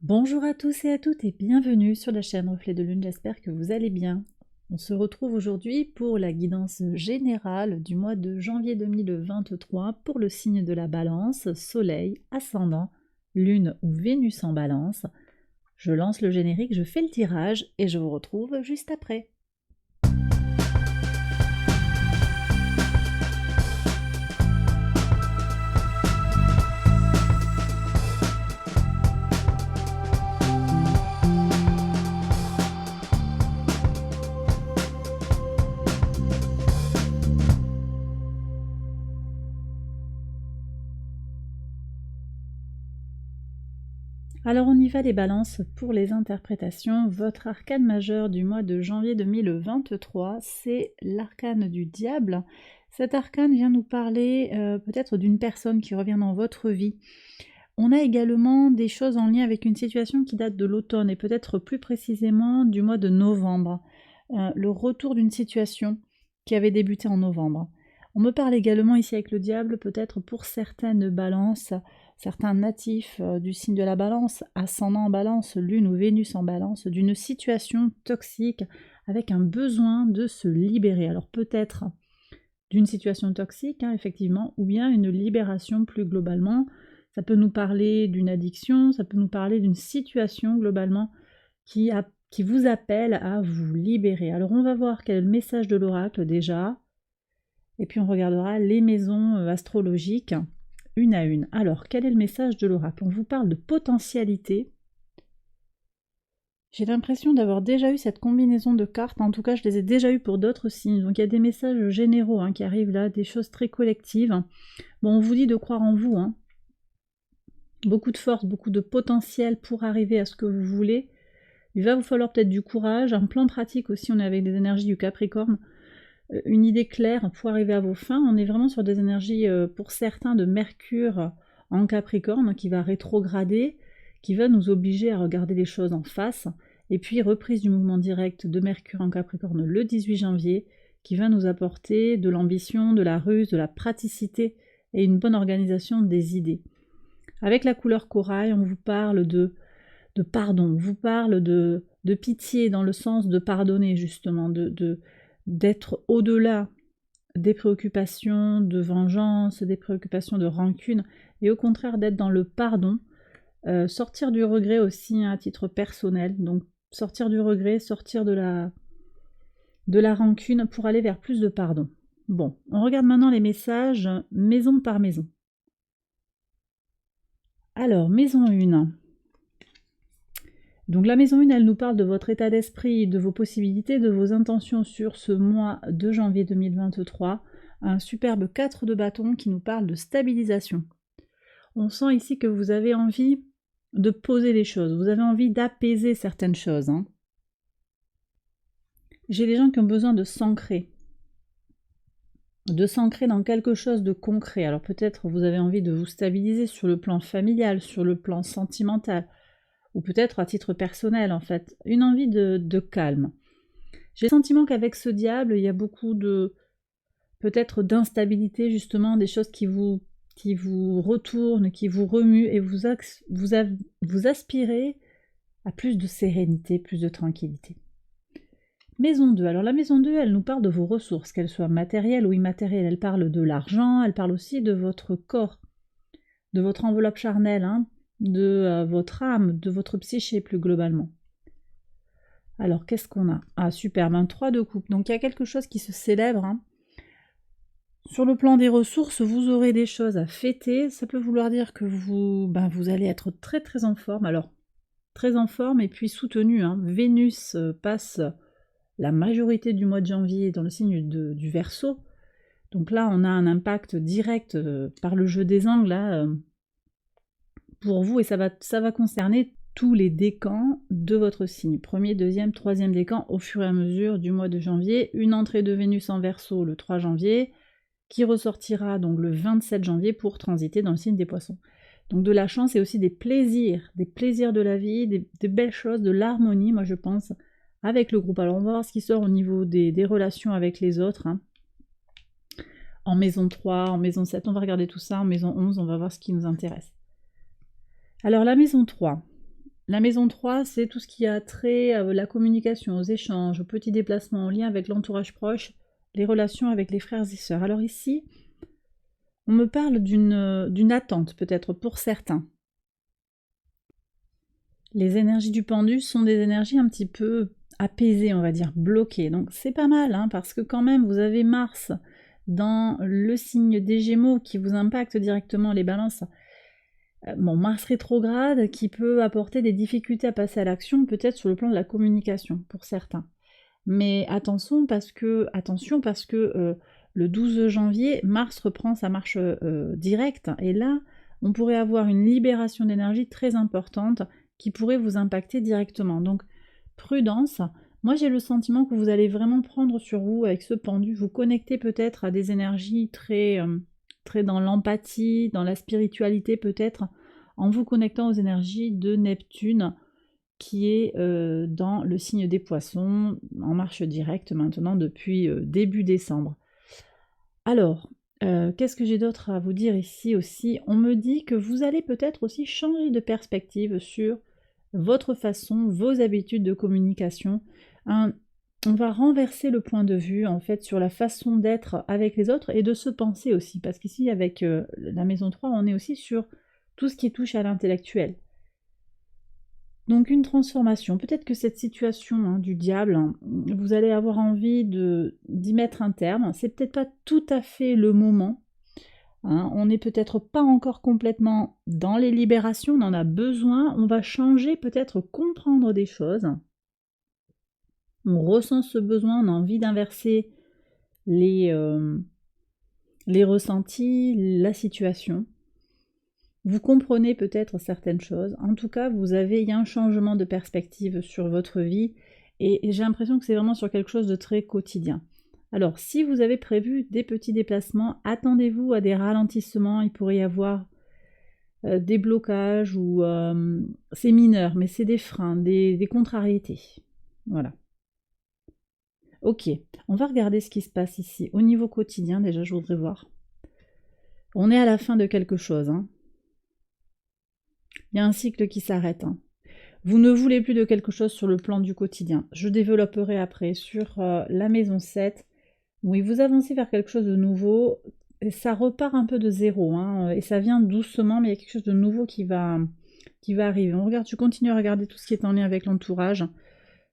Bonjour à tous et à toutes et bienvenue sur la chaîne Reflet de Lune, j'espère que vous allez bien. On se retrouve aujourd'hui pour la guidance générale du mois de janvier 2023 pour le signe de la Balance, Soleil, Ascendant, Lune ou Vénus en Balance. Je lance le générique, je fais le tirage et je vous retrouve juste après. Alors on y va les balances pour les interprétations. Votre arcane majeur du mois de janvier 2023, c'est l'arcane du diable. Cet arcane vient nous parler peut-être d'une personne qui revient dans votre vie. On a également des choses en lien avec une situation qui date de l'automne et peut-être plus précisément du mois de novembre. Le retour d'une situation qui avait débuté en novembre. On me parle également ici avec le diable, peut-être pour certaines balances, certains natifs du signe de la balance, ascendant en balance, lune ou Vénus en balance, d'une situation toxique avec un besoin de se libérer. Alors peut-être d'une situation toxique, effectivement, ou bien une libération plus globalement. Ça peut nous parler d'une addiction, ça peut nous parler d'une situation globalement qui vous appelle à vous libérer. Alors on va voir quel est le message de l'oracle déjà, et puis on regardera les maisons astrologiques une à une. Alors quel est le message de l'oracle? On vous parle de potentialité. J'ai l'impression d'avoir déjà eu cette combinaison de cartes, en tout cas je les ai déjà eues pour d'autres signes, donc il y a des messages généraux qui arrivent là, des choses très collectives. Bon, on vous dit de croire en vous, beaucoup de force, beaucoup de potentiel pour arriver à ce que vous voulez. Il va vous falloir peut-être du courage, un plan pratique aussi, on est avec des énergies du Capricorne, une idée claire pour arriver à vos fins. On est vraiment sur des énergies, pour certains, de Mercure en Capricorne, qui va rétrograder, qui va nous obliger à regarder les choses en face, et puis reprise du mouvement direct de Mercure en Capricorne le 18 janvier, qui va nous apporter de l'ambition, de la ruse, de la praticité et une bonne organisation des idées. Avec la couleur corail, on vous parle de pardon, on vous parle de pitié dans le sens de pardonner justement, d'être au-delà des préoccupations de vengeance, des préoccupations de rancune, et au contraire d'être dans le pardon, sortir du regret aussi à titre personnel, donc sortir du regret, sortir de la rancune pour aller vers plus de pardon. Bon, on regarde maintenant les messages maison par maison. Alors, maison 1. Donc la maison 1, elle nous parle de votre état d'esprit, de vos possibilités, de vos intentions sur ce mois de janvier 2023. Un superbe 4 de bâton qui nous parle de stabilisation. On sent ici que vous avez envie de poser les choses, vous avez envie d'apaiser certaines choses. J'ai des gens qui ont besoin de s'ancrer dans quelque chose de concret. Alors peut-être vous avez envie de vous stabiliser sur le plan familial, sur le plan sentimental, ou peut-être à titre personnel en fait, une envie de calme. J'ai le sentiment qu'avec ce diable, il y a beaucoup de peut-être d'instabilité justement, des choses qui vous retournent, qui vous remuent, et vous aspirez à plus de sérénité, plus de tranquillité. Maison 2, alors la maison 2, elle nous parle de vos ressources, qu'elles soient matérielles ou immatérielles. Elle parle de l'argent, elle parle aussi de votre corps, de votre enveloppe charnelle, de votre âme, de votre psyché plus globalement. Alors, qu'est-ce qu'on a? Ah, superbe, 3 de coupe. Donc, il y a quelque chose qui se célèbre. Sur le plan des ressources, vous aurez des choses à fêter. Ça peut vouloir dire que vous allez être très très en forme. Alors, très en forme et puis soutenu. Vénus passe la majorité du mois de janvier dans le signe du Verseau. Donc là, on a un impact direct par le jeu des angles pour vous, et ça va concerner tous les décans de votre signe. Premier, deuxième, troisième décan au fur et à mesure du mois de janvier. Une entrée de Vénus en Verseau le 3 janvier, qui ressortira donc le 27 janvier pour transiter dans le signe des Poissons. Donc de la chance et aussi des plaisirs de la vie, des belles choses, de l'harmonie, moi je pense, avec le groupe. Alors on va voir ce qui sort au niveau des relations avec les autres. En maison 3, en maison 7, on va regarder tout ça. En maison 11, on va voir ce qui nous intéresse. Alors la maison 3, La maison 3, c'est tout ce qui a trait à la communication, aux échanges, aux petits déplacements en lien avec l'entourage proche, les relations avec les frères et sœurs. Alors ici, on me parle d'une attente peut-être pour certains. Les énergies du pendu sont des énergies un petit peu apaisées, on va dire, bloquées. Donc c'est pas mal, hein, parce que quand même, vous avez Mars dans le signe des Gémeaux qui vous impacte directement les balances. Bon, Mars rétrograde qui peut apporter des difficultés à passer à l'action, peut-être sur le plan de la communication, pour certains. Mais attention parce que le 12 janvier, Mars reprend sa marche directe, et là, on pourrait avoir une libération d'énergie très importante qui pourrait vous impacter directement. Donc, prudence. Moi, j'ai le sentiment que vous allez vraiment prendre sur vous avec ce pendu, vous connecter peut-être à des énergies très dans l'empathie, dans la spiritualité peut-être, en vous connectant aux énergies de Neptune, qui est dans le signe des poissons, en marche directe maintenant depuis début décembre. Alors, qu'est-ce que j'ai d'autre à vous dire ici aussi? On me dit que vous allez peut-être aussi changer de perspective sur votre façon, vos habitudes de communication. On va renverser le point de vue en fait sur la façon d'être avec les autres et de se penser aussi, parce qu'ici avec la maison 3, on est aussi sur tout ce qui touche à l'intellectuel. Donc une transformation, peut-être que cette situation du diable, vous allez avoir envie d'y mettre un terme, c'est peut-être pas tout à fait le moment, on n'est peut-être pas encore complètement dans les libérations, on en a besoin, on va changer, peut-être comprendre des choses, on ressent ce besoin, on a envie d'inverser les ressentis, la situation. Vous comprenez peut-être certaines choses. En tout cas, il y a un changement de perspective sur votre vie et j'ai l'impression que c'est vraiment sur quelque chose de très quotidien. Alors, si vous avez prévu des petits déplacements, attendez-vous à des ralentissements. Il pourrait y avoir des blocages ou c'est mineur, mais c'est des freins, des contrariétés. Voilà. Ok, on va regarder ce qui se passe ici. Au niveau quotidien, déjà, je voudrais voir. On est à la fin de quelque chose, hein. Il y a un cycle qui s'arrête. Vous ne voulez plus de quelque chose sur le plan du quotidien. Je développerai après sur la maison 7. Oui, vous avancez vers quelque chose de nouveau. Et ça repart un peu de zéro. Et ça vient doucement, mais il y a quelque chose de nouveau qui va arriver. On regarde, tu continues à regarder tout ce qui est en lien avec l'entourage.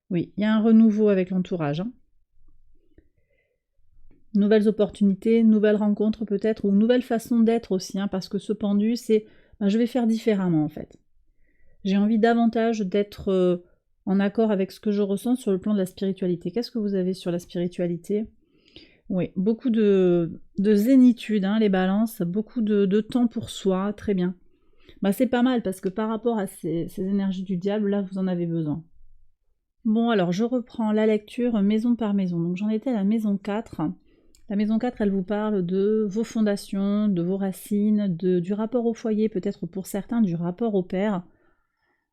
Oui, il y a un renouveau avec l'entourage. Nouvelles opportunités, nouvelles rencontres peut-être, ou nouvelles façons d'être aussi. Parce que ce pendu, c'est... je vais faire différemment en fait. J'ai envie davantage d'être en accord avec ce que je ressens sur le plan de la spiritualité. Qu'est-ce que vous avez sur la spiritualité? Oui, beaucoup de zénitude, les balances, beaucoup de temps pour soi, très bien. C'est pas mal parce que par rapport à ces énergies du diable, là, vous en avez besoin. Bon, alors je reprends la lecture maison par maison. Donc j'en étais à la maison 4. La maison 4, elle vous parle de vos fondations, de vos racines, du rapport au foyer, peut-être pour certains, du rapport au père.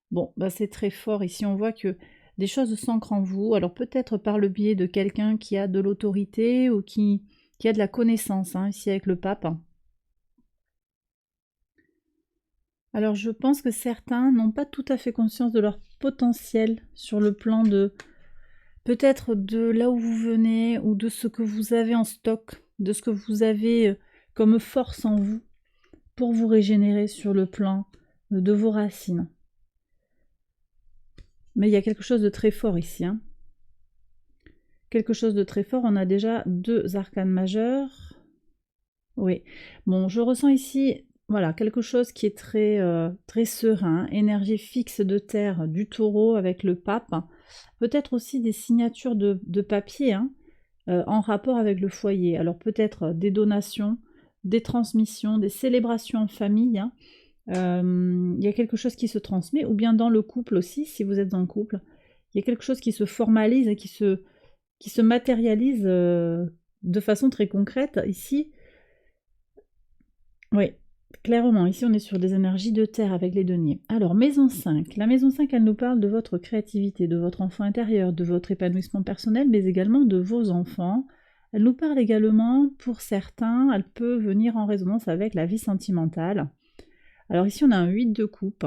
Bon, c'est très fort. Ici, on voit que des choses s'ancrent en vous. Alors peut-être par le biais de quelqu'un qui a de l'autorité ou qui a de la connaissance, ici avec le pape. Alors je pense que certains n'ont pas tout à fait conscience de leur potentiel sur le plan de peut-être de là où vous venez ou de ce que vous avez en stock, de ce que vous avez comme force en vous pour vous régénérer sur le plan de vos racines. Mais il y a quelque chose de très fort ici. Quelque chose de très fort. On a déjà 2 arcanes majeurs. Oui. Bon, je ressens ici, voilà, quelque chose qui est très, très serein. Énergie fixe de terre du taureau avec le pape. Peut-être aussi des signatures de papier en rapport avec le foyer. Alors peut-être des donations, des transmissions, des célébrations en famille. Il y a quelque chose qui se transmet, ou bien dans le couple aussi, si vous êtes en couple, il y a quelque chose qui se formalise et qui se matérialise de façon très concrète. Ici, oui, clairement, ici on est sur des énergies de terre avec les deniers. Alors, maison 5. La maison 5, elle nous parle de votre créativité, de votre enfant intérieur, de votre épanouissement personnel, mais également de vos enfants. Elle nous parle également, pour certains, elle peut venir en résonance avec la vie sentimentale. Alors ici, on a un 8 de coupe.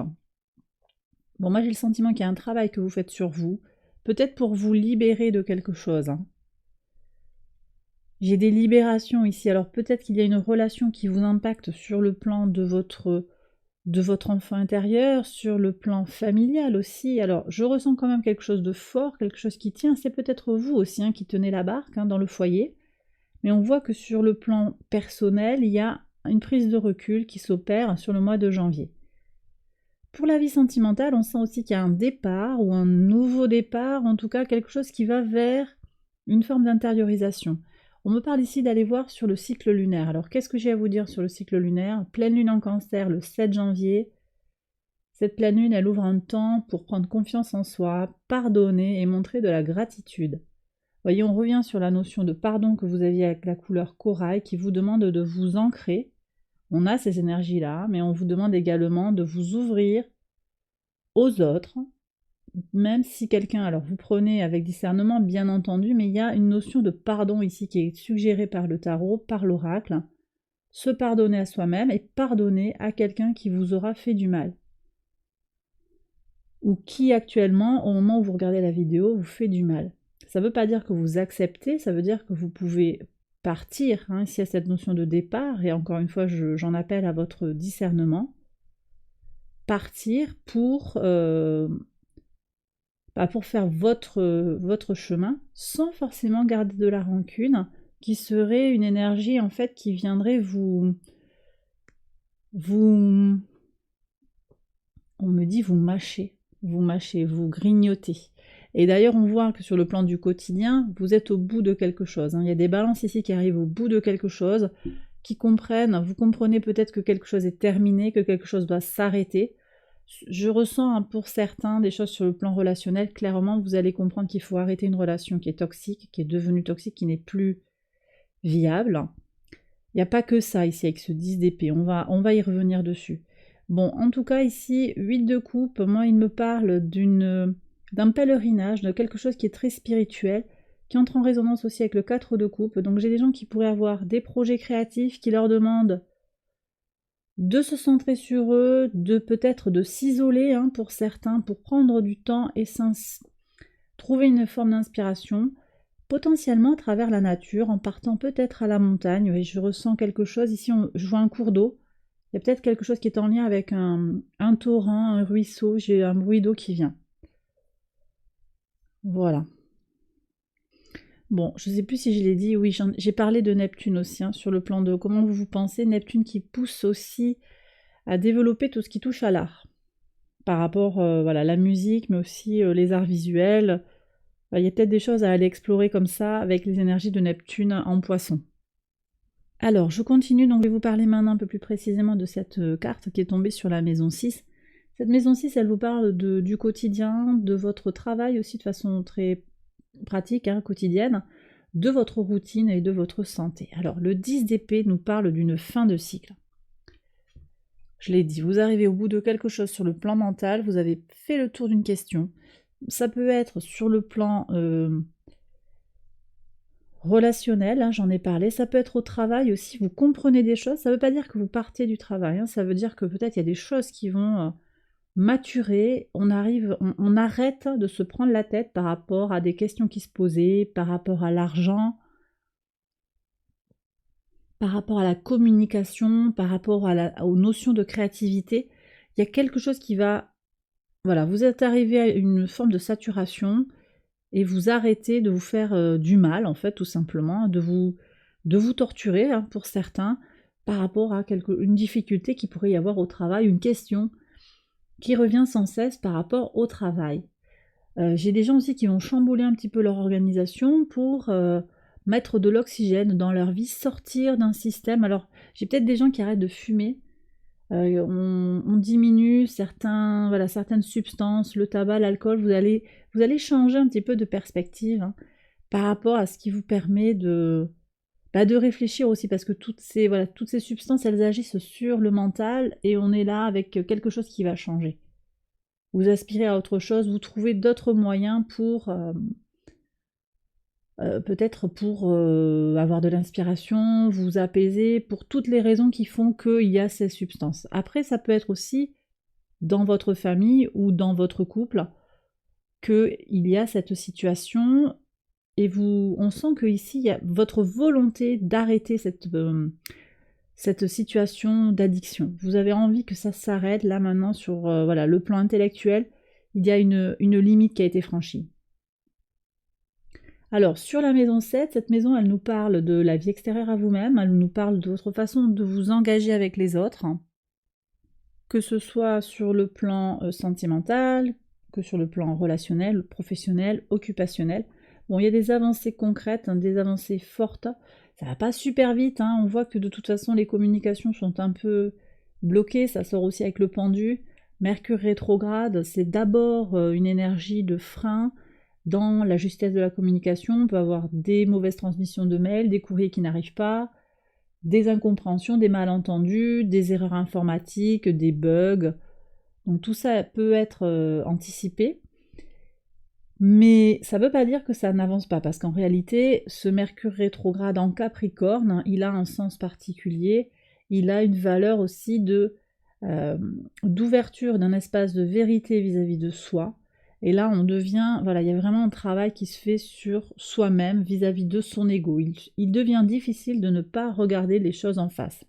Bon, moi j'ai le sentiment qu'il y a un travail que vous faites sur vous, peut-être pour vous libérer de quelque chose, hein. J'ai des libérations ici, alors peut-être qu'il y a une relation qui vous impacte sur le plan de votre enfant intérieur, sur le plan familial aussi. Alors je ressens quand même quelque chose de fort, quelque chose qui tient, c'est peut-être vous aussi hein, qui tenez la barque hein, dans le foyer, mais on voit que sur le plan personnel, il y a une prise de recul qui s'opère sur le mois de janvier. Pour la vie sentimentale, on sent aussi qu'il y a un départ ou un nouveau départ, en tout cas quelque chose qui va vers une forme d'intériorisation. On me parle ici d'aller voir sur le cycle lunaire. Alors qu'est-ce que j'ai à vous dire sur le cycle lunaire? Pleine lune en Cancer le 7 janvier. Cette pleine lune, elle ouvre un temps pour prendre confiance en soi, pardonner et montrer de la gratitude. Voyez, on revient sur la notion de pardon que vous aviez avec la couleur corail qui vous demande de vous ancrer. On a ces énergies-là, mais on vous demande également de vous ouvrir aux autres, même si quelqu'un, alors vous prenez avec discernement bien entendu, mais il y a une notion de pardon ici qui est suggérée par le tarot, par l'oracle. Se pardonner à soi-même et pardonner à quelqu'un qui vous aura fait du mal. Ou qui actuellement, au moment où vous regardez la vidéo, vous fait du mal. Ça ne veut pas dire que vous acceptez, ça veut dire que vous pouvez partir, hein, s'il y a cette notion de départ, et encore une fois, j'en appelle à votre discernement, partir pour faire votre chemin, sans forcément garder de la rancune, qui serait une énergie en fait qui viendrait vous on me dit vous mâcher, vous grignoter. Et d'ailleurs, on voit que sur le plan du quotidien, vous êtes au bout de quelque chose. Il y a des balances ici qui arrivent au bout de quelque chose, qui comprennent, vous comprenez peut-être que quelque chose est terminé, que quelque chose doit s'arrêter. Je ressens pour certains des choses sur le plan relationnel. Clairement, vous allez comprendre qu'il faut arrêter une relation qui est toxique, qui est devenue toxique, qui n'est plus viable. Il n'y a pas que ça ici avec ce 10 d'épée, on va y revenir dessus. Bon, en tout cas ici, 8 de coupe, moi il me parle d'un pèlerinage, de quelque chose qui est très spirituel, qui entre en résonance aussi avec le 4 de coupe. Donc j'ai des gens qui pourraient avoir des projets créatifs qui leur demandent de se centrer sur eux, de peut-être de s'isoler hein, pour certains, pour prendre du temps et trouver une forme d'inspiration, potentiellement à travers la nature, en partant peut-être à la montagne. Oui, je ressens quelque chose, ici je vois un cours d'eau, il y a peut-être quelque chose qui est en lien avec un torrent, un ruisseau, j'ai un bruit d'eau qui vient. Voilà. Bon, je ne sais plus si je l'ai dit, oui, j'ai parlé de Neptune aussi, hein, sur le plan de comment vous pensez, Neptune qui pousse aussi à développer tout ce qui touche à l'art, par rapport à la musique, mais aussi les arts visuels. Il y a peut-être des choses à aller explorer comme ça, avec les énergies de Neptune en Poisson. Alors, je continue, donc je vais vous parler maintenant un peu plus précisément de cette carte qui est tombée sur la maison 6. Cette maison 6, elle vous parle du quotidien, de votre travail aussi de façon très pratique, hein, quotidienne, de votre routine et de votre santé. Alors, le 10 d'épée nous parle d'une fin de cycle. Je l'ai dit, vous arrivez au bout de quelque chose sur le plan mental, vous avez fait le tour d'une question. Ça peut être sur le plan relationnel, hein, j'en ai parlé, ça peut être au travail aussi, vous comprenez des choses, ça ne veut pas dire que vous partez du travail, hein, ça veut dire que peut-être il y a des choses qui vont maturer, on arrête de se prendre la tête par rapport à des questions qui se posaient, par rapport à l'argent, par rapport à la communication, par rapport aux notions de créativité. Il y a quelque chose qui va... Voilà, vous êtes arrivé à une forme de saturation et vous arrêtez de vous faire du mal, en fait, tout simplement, de vous torturer, hein, pour certains, par rapport à une difficulté qui pourrait y avoir au travail, une question qui revient sans cesse par rapport au travail. J'ai des gens aussi qui vont chambouler un petit peu leur organisation pour mettre de l'oxygène dans leur vie, sortir d'un système. Alors, j'ai peut-être des gens qui arrêtent de fumer, on diminue certaines substances, le tabac, l'alcool, vous allez changer un petit peu de perspective hein, par rapport à ce qui vous permet de réfléchir aussi, parce que toutes ces substances, elles agissent sur le mental, et on est là avec quelque chose qui va changer. Vous aspirez à autre chose, vous trouvez d'autres moyens pour peut-être pour avoir de l'inspiration, vous apaiser, pour toutes les raisons qui font qu'il y a ces substances. Après, ça peut être aussi dans votre famille ou dans votre couple qu'il y a cette situation et on sent qu'ici, il y a votre volonté d'arrêter cette situation d'addiction. Vous avez envie que ça s'arrête là maintenant sur voilà, le plan intellectuel. Il y a une limite qui a été franchie. Alors, sur la maison 7, cette maison, elle nous parle de la vie extérieure à vous-même, elle nous parle de votre façon de vous engager avec les autres, que ce soit sur le plan sentimental, que sur le plan relationnel, professionnel, occupationnel. Bon, il y a des avancées concrètes, des avancées fortes. Ça va pas super vite, on voit que de toute façon les communications sont un peu bloquées, ça sort aussi avec le pendu. Mercure rétrograde, c'est d'abord une énergie de frein dans la justesse de la communication. On peut avoir des mauvaises transmissions de mails, des courriers qui n'arrivent pas, des incompréhensions, des malentendus, des erreurs informatiques, des bugs. Donc tout ça peut être anticipé. Mais ça ne veut pas dire que ça n'avance pas, parce qu'en réalité, ce Mercure rétrograde en Capricorne, il a un sens particulier, il a une valeur aussi d'ouverture d'un espace de vérité vis-à-vis de soi. Et là, on devient, voilà, il y a vraiment un travail qui se fait sur soi-même vis-à-vis de son ego. Il devient difficile de ne pas regarder les choses en face.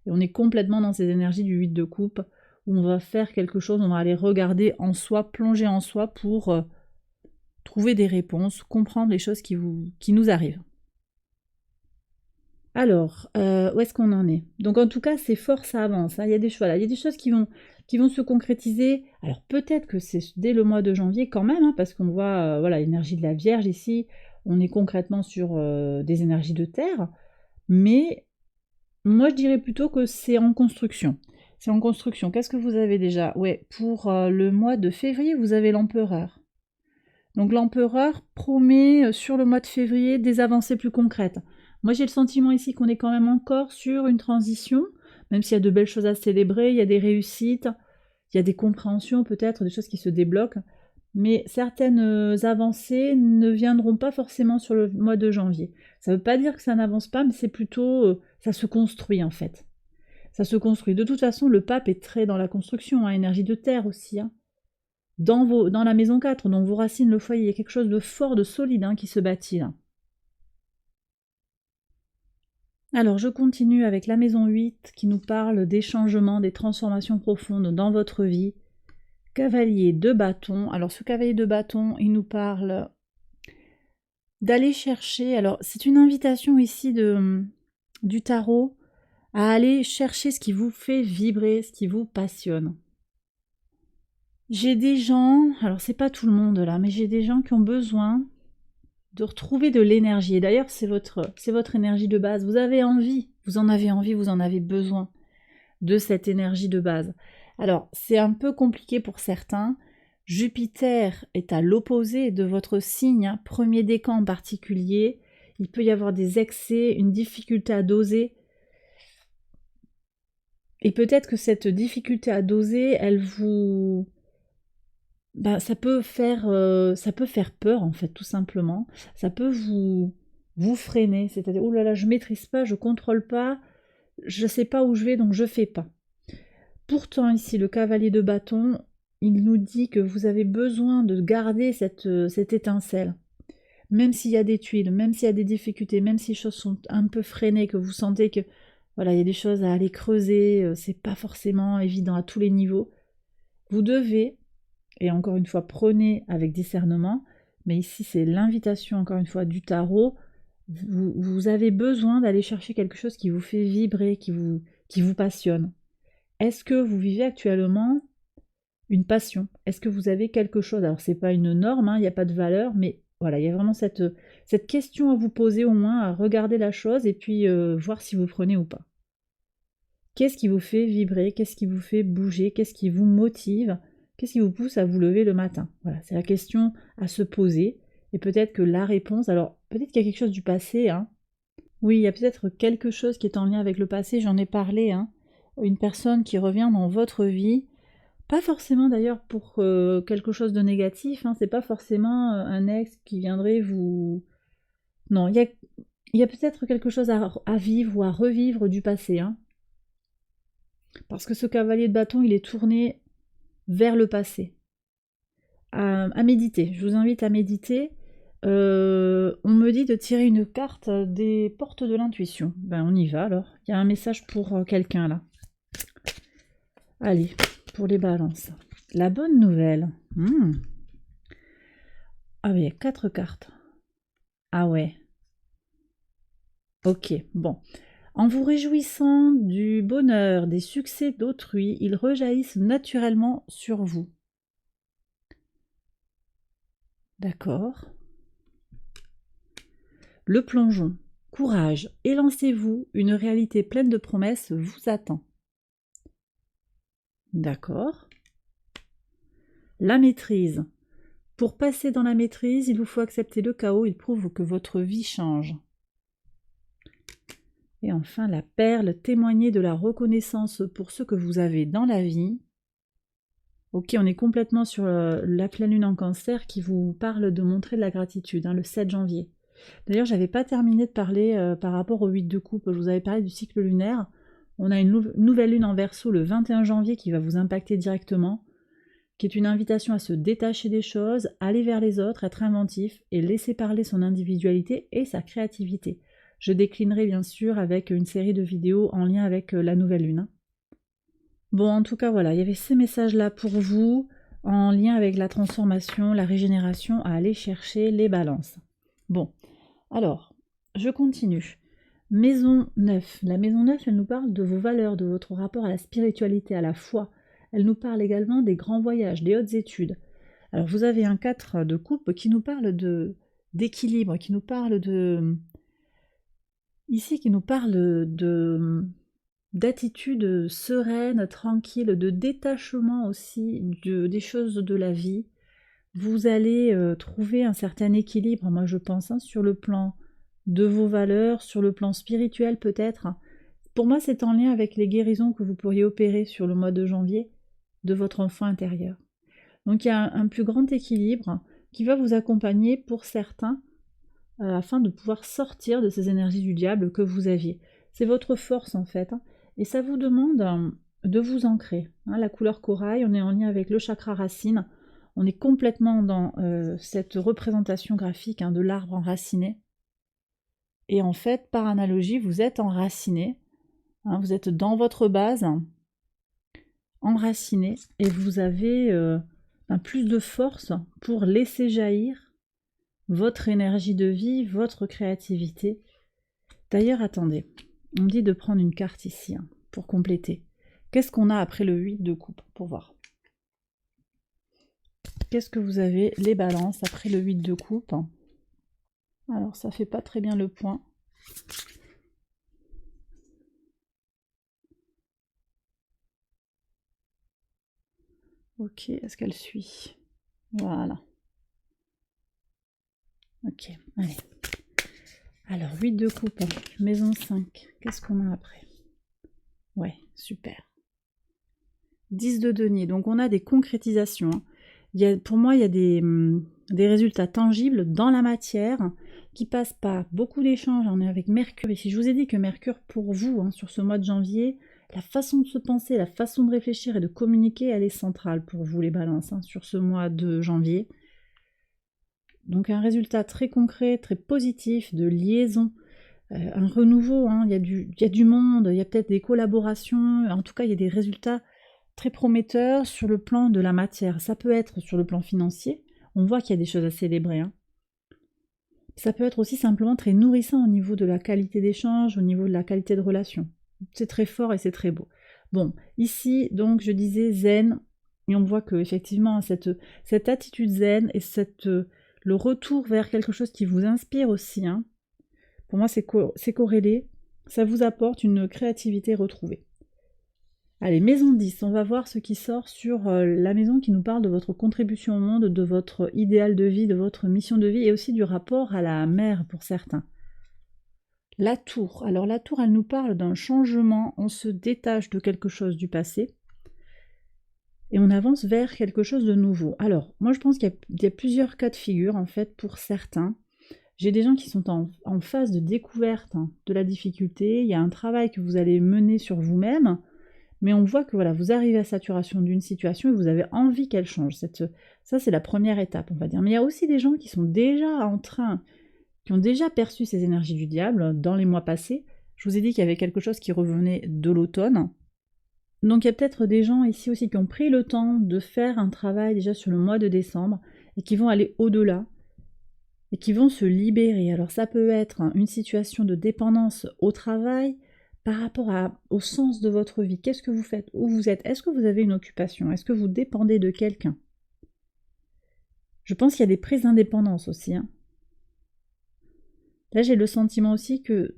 Et on est complètement dans ces énergies du 8 de coupe, où on va faire quelque chose, on va aller regarder en soi, plonger en soi pour trouver des réponses, comprendre les choses qui nous arrivent. Alors, où est-ce qu'on en est? Donc en tout cas, c'est fort, ça avance. Il y a des choses, il y a des choses qui vont se concrétiser. Alors peut-être que c'est dès le mois de janvier quand même, parce qu'on voit voilà, l'énergie de la Vierge ici. On est concrètement sur des énergies de terre, mais moi je dirais plutôt que c'est en construction. C'est en construction. Qu'est-ce que vous avez déjà? Ouais, pour le mois de février, vous avez l'empereur. Donc l'empereur promet sur le mois de février des avancées plus concrètes. Moi j'ai le sentiment ici qu'on est quand même encore sur une transition, même s'il y a de belles choses à célébrer, il y a des réussites, il y a des compréhensions peut-être, des choses qui se débloquent, mais certaines avancées ne viendront pas forcément sur le mois de janvier. Ça ne veut pas dire que ça n'avance pas, mais c'est plutôt, ça se construit en fait. Ça se construit. De toute façon, le pape est très dans la construction, énergie de terre aussi, dans la maison 4, donc vos racines, le foyer, il y a quelque chose de fort, de solide qui se bâtit là. Alors je continue avec la maison 8 qui nous parle des changements, des transformations profondes dans votre vie. Cavalier de bâton. Alors ce cavalier de bâton, il nous parle d'aller chercher, alors c'est une invitation ici du tarot, à aller chercher ce qui vous fait vibrer, ce qui vous passionne. J'ai des gens, alors c'est pas tout le monde là, mais j'ai des gens qui ont besoin de retrouver de l'énergie. Et d'ailleurs, c'est votre énergie de base. Vous avez envie, vous en avez besoin de cette énergie de base. Alors, c'est un peu compliqué pour certains. Jupiter est à l'opposé de votre signe, premier décan en particulier. Il peut y avoir des excès, une difficulté à doser. Et peut-être que cette difficulté à doser, elle vous... ça peut faire peur en fait, tout simplement. Ça peut vous freiner, c'est-à-dire oh là là, je maîtrise pas, je contrôle pas, je sais pas où je vais donc je fais pas. Pourtant ici le cavalier de bâton, il nous dit que vous avez besoin de garder cette étincelle. Même s'il y a des tuiles, même s'il y a des difficultés, même si les choses sont un peu freinées, que vous sentez que voilà, il y a des choses à aller creuser, c'est pas forcément évident à tous les niveaux. Vous devez, et encore une fois, prenez avec discernement, mais ici c'est l'invitation encore une fois du tarot, vous avez besoin d'aller chercher quelque chose qui vous fait vibrer, qui vous passionne. Est-ce que vous vivez actuellement une passion? Est-ce que vous avez quelque chose? Alors c'est pas une norme, il n'y a pas de valeur, mais voilà, il y a vraiment cette question à vous poser au moins, à regarder la chose et puis voir si vous prenez ou pas. Qu'est-ce qui vous fait vibrer? Qu'est-ce qui vous fait bouger? Qu'est-ce qui vous motive? Qu'est-ce qui vous pousse à vous lever le matin? Voilà, c'est la question à se poser. Et peut-être que la réponse, alors peut-être qu'il y a quelque chose du passé, Oui, il y a peut-être quelque chose qui est en lien avec le passé, j'en ai parlé, Une personne qui revient dans votre vie, pas forcément d'ailleurs pour quelque chose de négatif, c'est pas forcément un ex qui viendrait vous... Non, il y a peut-être quelque chose à vivre ou à revivre du passé, Parce que ce cavalier de bâton, il est tourné vers le passé. À méditer, je vous invite à méditer. On me dit de tirer une carte des portes de l'intuition. Ben on y va alors. Il y a un message pour quelqu'un là. Allez, pour les balances. La bonne nouvelle. Ah oui, il y a 4 cartes. Ah ouais. Ok, bon. En vous réjouissant du bonheur, des succès d'autrui, ils rejaillissent naturellement sur vous. D'accord. Le plongeon. Courage, élancez-vous, une réalité pleine de promesses vous attend. D'accord. La maîtrise. Pour passer dans la maîtrise, il vous faut accepter le chaos, il prouve que votre vie change. Et enfin, la perle, témoigner de la reconnaissance pour ce que vous avez dans la vie. Ok, on est complètement sur la pleine lune en cancer qui vous parle de montrer de la gratitude, le 7 janvier. D'ailleurs, j'avais pas terminé de parler par rapport au 8 de coupe, je vous avais parlé du cycle lunaire. On a une nouvelle lune en Verseau le 21 janvier qui va vous impacter directement, qui est une invitation à se détacher des choses, aller vers les autres, être inventif et laisser parler son individualité et sa créativité. Je déclinerai bien sûr avec une série de vidéos en lien avec la nouvelle lune. Bon, en tout cas, voilà, il y avait ces messages-là pour vous, en lien avec la transformation, la régénération, à aller chercher les balances. Bon, alors, je continue. Maison 9. La maison 9, elle nous parle de vos valeurs, de votre rapport à la spiritualité, à la foi. Elle nous parle également des grands voyages, des hautes études. Alors, vous avez un 4 de coupe qui nous parle d'équilibre, qui nous parle de... Ici, qui nous parle d'attitude sereine, tranquille, de détachement aussi des choses de la vie. Vous allez trouver un certain équilibre, moi je pense, sur le plan de vos valeurs, sur le plan spirituel peut-être. Pour moi, c'est en lien avec les guérisons que vous pourriez opérer sur le mois de janvier de votre enfant intérieur. Donc il y a un plus grand équilibre qui va vous accompagner pour certains afin de pouvoir sortir de ces énergies du diable que vous aviez. C'est votre force en fait. Et ça vous demande de vous ancrer. La couleur corail, on est en lien avec le chakra racine. On est complètement dans cette représentation graphique de l'arbre enraciné. Et en fait, par analogie, vous êtes enraciné. Vous êtes dans votre base, enraciné, et vous avez plus de force pour laisser jaillir votre énergie de vie, votre créativité. D'ailleurs, attendez, on me dit de prendre une carte ici pour compléter. Qu'est-ce qu'on a après le 8 de coupe pour voir? Qu'est-ce que vous avez, les balances, après le 8 de coupe? Alors, ça fait pas très bien le point. Ok, est-ce qu'elle suit? Voilà. Ok, allez. Alors, 8 de coupe, maison 5. Qu'est-ce qu'on a après? Ouais, super. 10 de denier, donc on a des concrétisations. Pour moi, il y a des résultats tangibles dans la matière qui passent par beaucoup d'échanges. On est avec Mercure ici. Je vous ai dit que Mercure, pour vous, sur ce mois de janvier, la façon de se penser, la façon de réfléchir et de communiquer, elle est centrale pour vous, les balances, sur ce mois de janvier. Donc un résultat très concret, très positif, de liaison, un renouveau. Il y a du monde, il y a peut-être des collaborations. En tout cas, il y a des résultats très prometteur sur le plan de la matière. Ça peut être sur le plan financier, on voit qu'il y a des choses à célébrer. Ça peut être aussi simplement très nourrissant au niveau de la qualité d'échange, au niveau de la qualité de relation. C'est très fort et c'est très beau. Bon, ici, donc, je disais zen, et on voit que effectivement cette attitude zen et le retour vers quelque chose qui vous inspire aussi, pour moi c'est corrélé, ça vous apporte une créativité retrouvée. Allez, maison 10, on va voir ce qui sort sur la maison qui nous parle de votre contribution au monde, de votre idéal de vie, de votre mission de vie et aussi du rapport à la mer pour certains. La tour. Alors la tour, elle nous parle d'un changement, on se détache de quelque chose du passé et on avance vers quelque chose de nouveau. Alors, moi je pense qu'il y a plusieurs cas de figure en fait pour certains. J'ai des gens qui sont en phase de découverte de la difficulté, il y a un travail que vous allez mener sur vous-même. Mais on voit que voilà, vous arrivez à saturation d'une situation et vous avez envie qu'elle change. Ça, c'est la première étape, on va dire. Mais il y a aussi des gens qui sont déjà qui ont déjà perçu ces énergies du diable dans les mois passés. Je vous ai dit qu'il y avait quelque chose qui revenait de l'automne. Donc il y a peut-être des gens ici aussi qui ont pris le temps de faire un travail déjà sur le mois de décembre et qui vont aller au-delà et qui vont se libérer. Alors ça peut être une situation de dépendance au travail par rapport au sens de votre vie. Qu'est-ce que vous faites? Où vous êtes? Est-ce que vous avez une occupation? Est-ce que vous dépendez de quelqu'un? Je pense qu'il y a des prises d'indépendance aussi. Là, j'ai le sentiment aussi qu'il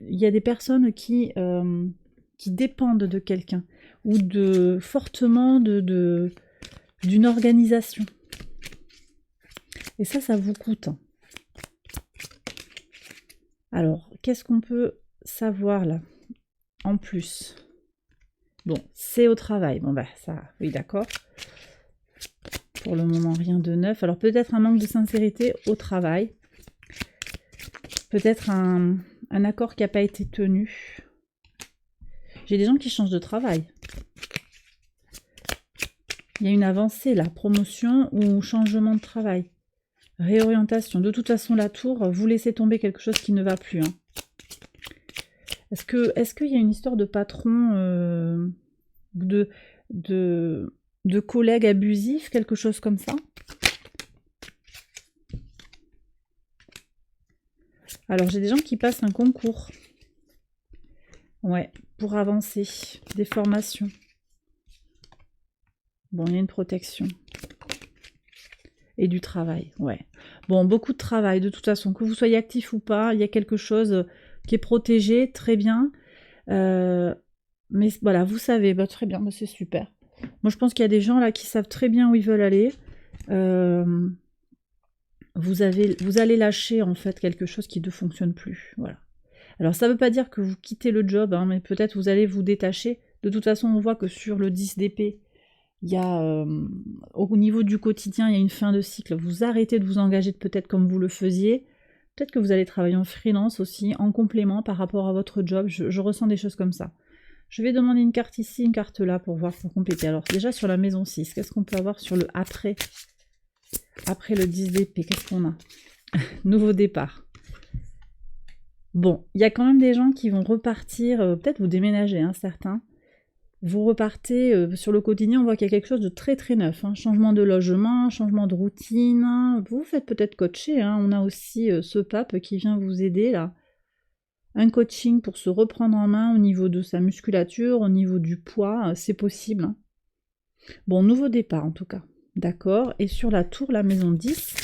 y a des personnes qui dépendent de quelqu'un ou fortement d'une organisation. Et ça vous coûte. Alors, qu'est-ce qu'on peut savoir là en plus? Bon, c'est au travail. Bon, bah ça, oui, d'accord. Pour le moment, rien de neuf. Alors, peut-être un manque de sincérité au travail. Peut-être un accord qui n'a pas été tenu. J'ai des gens qui changent de travail. Il y a une avancée là, promotion ou changement de travail. Réorientation. De toute façon, la tour, vous laissez tomber quelque chose qui ne va plus. Est-ce qu'il y a une histoire de patron, de collègues abusifs, quelque chose comme ça? Alors, j'ai des gens qui passent un concours. Ouais, pour avancer. Des formations. Bon, il y a une protection. Et du travail, ouais. Bon, beaucoup de travail, de toute façon. Que vous soyez actif ou pas, il y a quelque chose qui est protégé, très bien. Mais voilà, vous savez, bah, très bien, bah, c'est super. Moi, je pense qu'il y a des gens là qui savent très bien où ils veulent aller. Vous allez lâcher en fait quelque chose qui ne fonctionne plus. Voilà. Alors ça ne veut pas dire que vous quittez le job, mais peut-être vous allez vous détacher. De toute façon, on voit que sur le 10 d'épée, il y a au niveau du quotidien, il y a une fin de cycle. Vous arrêtez de vous engager peut-être comme vous le faisiez. Peut-être que vous allez travailler en freelance aussi, en complément par rapport à votre job. Je ressens des choses comme ça. Je vais demander une carte ici, une carte là pour voir, pour compléter. Alors déjà sur la maison 6, qu'est-ce qu'on peut avoir sur le après le 10 d'épée? Qu'est-ce qu'on a? Nouveau départ. Bon, il y a quand même des gens qui vont repartir, peut-être vous déménager, certains. Vous repartez sur le quotidien, on voit qu'il y a quelque chose de très très neuf. Changement de logement, changement de routine. Vous faites peut-être coacher. On a aussi ce pape qui vient vous aider là. Un coaching pour se reprendre en main au niveau de sa musculature, au niveau du poids, c'est possible. Bon, nouveau départ en tout cas. D'accord. Et sur la tour, la maison 10.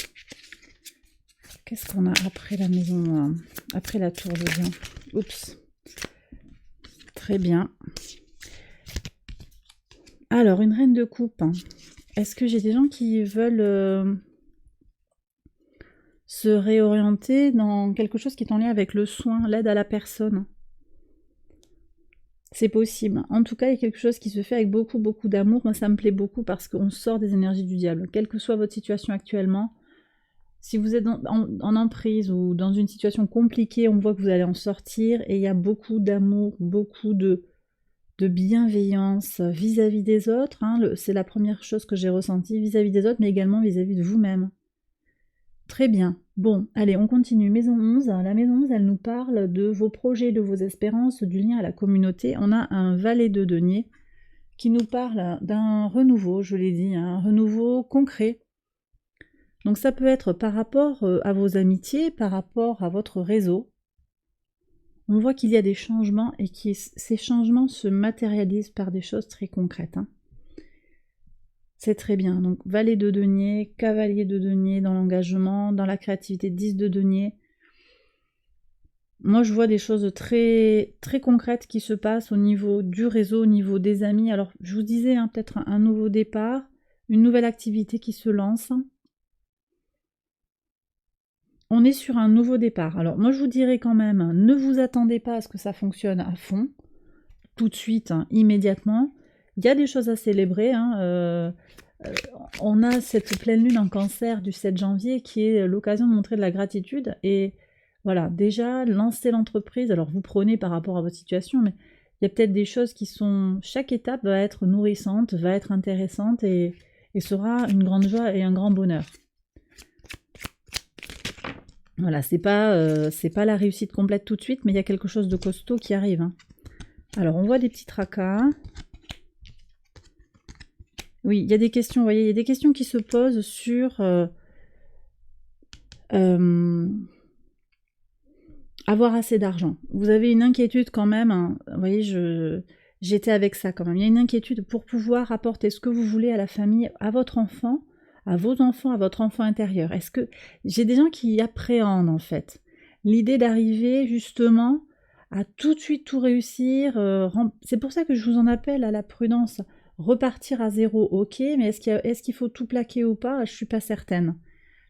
Qu'est-ce qu'on a après la maison, après la tour, je viens. Oups. Très bien. Alors, une reine de coupe. Est-ce que j'ai des gens qui veulent se réorienter dans quelque chose qui est en lien avec le soin, l'aide à la personne? C'est possible. En tout cas, il y a quelque chose qui se fait avec beaucoup, beaucoup d'amour. Moi, ça me plaît beaucoup parce qu'on sort des énergies du diable. Quelle que soit votre situation actuellement, si vous êtes en emprise ou dans une situation compliquée, on voit que vous allez en sortir et il y a beaucoup d'amour, beaucoup de bienveillance vis-à-vis des autres. C'est la première chose que j'ai ressentie vis-à-vis des autres, mais également vis-à-vis de vous-même. Très bien. Bon, allez, on continue. Maison 11. La maison 11, elle nous parle de vos projets, de vos espérances, du lien à la communauté. On a un valet de denier qui nous parle d'un renouveau, je l'ai dit, un renouveau concret. Donc ça peut être par rapport à vos amitiés, par rapport à votre réseau. On voit qu'il y a des changements et que ces changements se matérialisent par des choses très concrètes. C'est très bien. Donc, valet de denier, cavalier de denier dans l'engagement, dans la créativité, 10 de denier. Moi, je vois des choses très, très concrètes qui se passent au niveau du réseau, au niveau des amis. Alors, je vous disais, peut-être un nouveau départ, une nouvelle activité qui se lance. On est sur un nouveau départ. Alors, moi, je vous dirais quand même, ne vous attendez pas à ce que ça fonctionne à fond, tout de suite, immédiatement. Il y a des choses à célébrer. On a cette pleine lune en cancer du 7 janvier qui est l'occasion de montrer de la gratitude. Et voilà, déjà, lancer l'entreprise. Alors, vous prenez par rapport à votre situation, mais il y a peut-être des choses qui sont... Chaque étape va être nourrissante, va être intéressante et sera une grande joie et un grand bonheur. Voilà, c'est pas la réussite complète tout de suite, mais il y a quelque chose de costaud qui arrive. Hein. Alors, on voit des petits tracas. Oui, il y a des questions, vous voyez, il y a des questions qui se posent sur avoir assez d'argent. Vous avez une inquiétude quand même, hein. Vous voyez, j'étais avec ça quand même. Il y a une inquiétude pour pouvoir apporter ce que vous voulez à la famille, à votre enfant, à vos enfants, à votre enfant intérieur. Est-ce que j'ai des gens qui appréhendent en fait l'idée d'arriver justement à tout de suite tout réussir. C'est pour ça que je vous en appelle à la prudence. Repartir à zéro, ok, mais est-ce qu'il faut tout plaquer ou pas? Je suis pas certaine.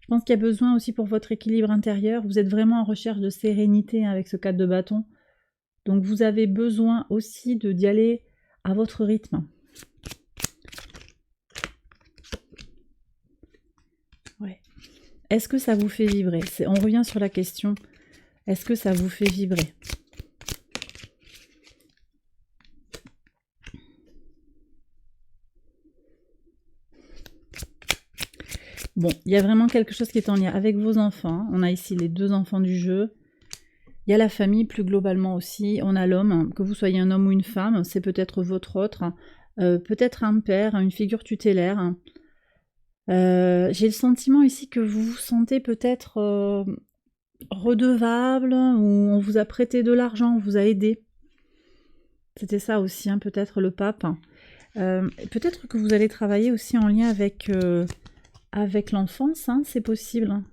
Je pense qu'il y a besoin aussi pour votre équilibre intérieur. Vous êtes vraiment en recherche de sérénité avec ce 4 de bâton. Donc vous avez besoin aussi d'y aller à votre rythme. Ouais. Est-ce que ça vous fait vibrer? On revient sur la question. Est-ce que ça vous fait vibrer? Bon, il y a vraiment quelque chose qui est en lien avec vos enfants. On a ici les 2 enfants du jeu. Il y a la famille plus globalement aussi. On a l'homme, que vous soyez un homme ou une femme, c'est peut-être votre autre. Peut-être un père, une figure tutélaire. J'ai le sentiment ici que vous vous sentez peut-être redevable, ou on vous a prêté de l'argent, on vous a aidé. C'était ça aussi, hein, peut-être le pape. Peut-être que vous allez travailler aussi en lien avec l'enfance, hein, c'est possible. Hein.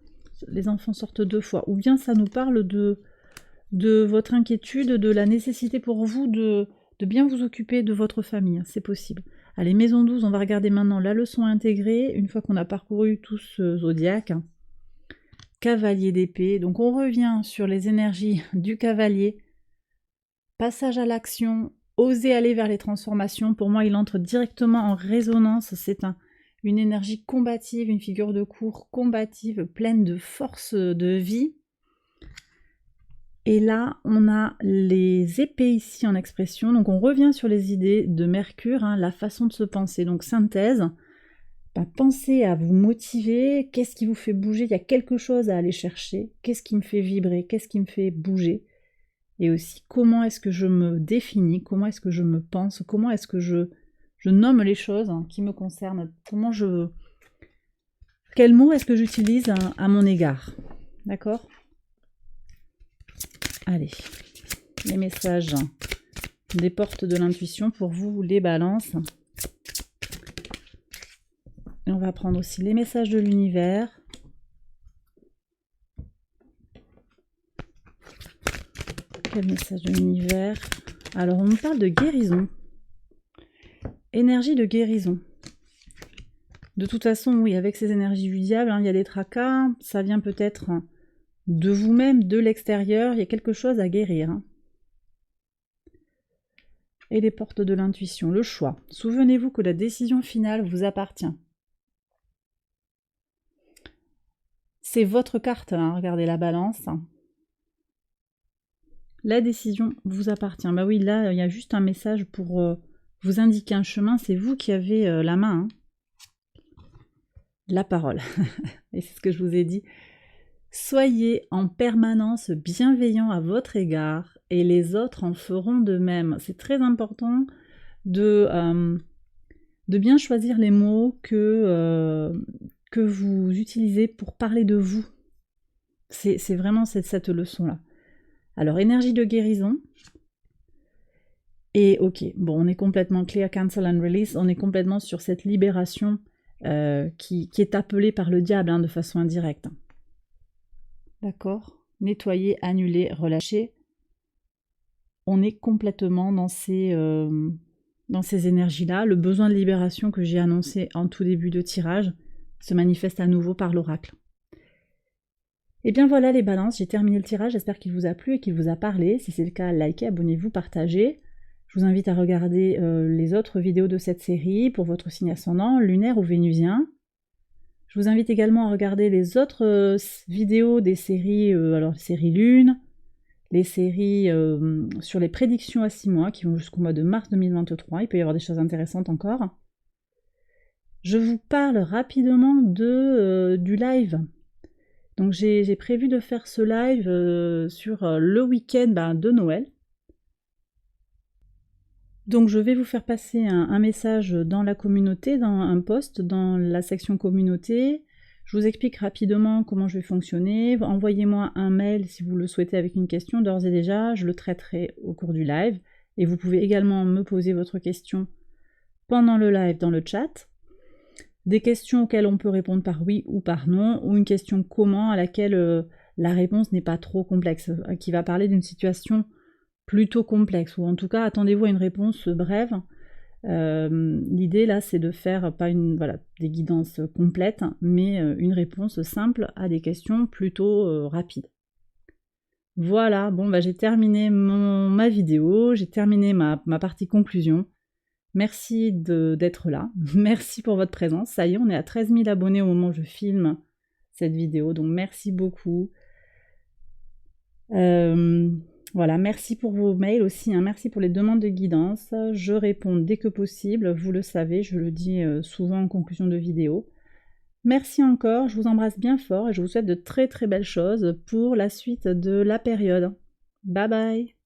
Les enfants sortent 2 fois. Ou bien ça nous parle de votre inquiétude, de la nécessité pour vous de bien vous occuper de votre famille. C'est possible. Allez, maison 12, on va regarder maintenant la leçon intégrée, une fois qu'on a parcouru tout ce zodiaque. Cavalier d'épée. Donc on revient sur les énergies du cavalier. Passage à l'action, oser aller vers les transformations. Pour moi, il entre directement en résonance. C'est une énergie combative, une figure de cour combative, pleine de force de vie. Et là, on a les épées ici en expression. Donc on revient sur les idées de Mercure, hein, la façon de se penser. Donc synthèse, pensez à vous motiver. Qu'est-ce qui vous fait bouger? Il y a quelque chose à aller chercher. Qu'est-ce qui me fait vibrer? Qu'est-ce qui me fait bouger? Et aussi, comment est-ce que je me définis? Comment est-ce que je me pense? Comment est-ce que je nomme les choses qui me concernent? Quel mot est-ce que j'utilise à mon égard? D'accord? Allez, les messages des portes de l'intuition pour vous, les balances. Et on va prendre aussi les messages de l'univers. Quel message de l'univers? Alors, on nous parle de guérison. Énergie de guérison. De toute façon, oui, avec ces énergies du diable, hein, il y a des tracas. Ça vient peut-être de vous-même, de l'extérieur. Il y a quelque chose à guérir. Hein. Et les portes de l'intuition, le choix. Souvenez-vous que la décision finale vous appartient. C'est votre carte, hein, regardez la balance. La décision vous appartient. Bah oui, là, il y a juste un message pour vous indiquer un chemin. C'est vous qui avez la main. Hein. La parole. Et c'est ce que je vous ai dit. Soyez en permanence bienveillant à votre égard et les autres en feront de même. C'est très important de bien choisir les mots que vous utilisez pour parler de vous. C'est vraiment cette leçon-là. Alors, énergie de guérison. Et ok, bon, on est complètement clear, cancel and release. On est complètement sur cette libération qui est appelée par le diable de façon indirecte. D'accord? Nettoyer, annuler, relâcher. On est complètement dans ces énergies-là. Le besoin de libération que j'ai annoncé en tout début de tirage se manifeste à nouveau par l'oracle. Et bien voilà les balances, j'ai terminé le tirage, j'espère qu'il vous a plu et qu'il vous a parlé. Si c'est le cas, likez, abonnez-vous, partagez. Je vous invite à regarder les autres vidéos de cette série pour votre signe ascendant, lunaire ou vénusien. Je vous invite également à regarder les autres vidéos des séries, alors les séries lune, les séries sur les prédictions à 6 mois qui vont jusqu'au mois de mars 2023. Il peut y avoir des choses intéressantes encore. Je vous parle rapidement du live. Donc j'ai prévu de faire ce live sur le week-end de Noël. Donc je vais vous faire passer un message dans la communauté, dans un post, dans la section communauté. Je vous explique rapidement comment je vais fonctionner. Envoyez-moi un mail si vous le souhaitez avec une question. D'ores et déjà, je le traiterai au cours du live. Et vous pouvez également me poser votre question pendant le live dans le chat. Des questions auxquelles on peut répondre par oui ou par non, ou une question comment à laquelle la réponse n'est pas trop complexe, qui va parler d'une situation plutôt complexe, ou en tout cas attendez-vous à une réponse brève. L'idée là c'est de faire pas des guidances complètes, mais une réponse simple à des questions plutôt rapides. Voilà, bon j'ai terminé ma vidéo, j'ai terminé ma partie conclusion. Merci d'être là, merci pour votre présence. Ça y est, on est à 13 000 abonnés au moment où je filme cette vidéo, donc merci beaucoup. Voilà, merci pour vos mails aussi, hein. Merci pour les demandes de guidance. Je réponds dès que possible, vous le savez, je le dis souvent en conclusion de vidéo. Merci encore, je vous embrasse bien fort et je vous souhaite de très très belles choses pour la suite de la période. Bye bye!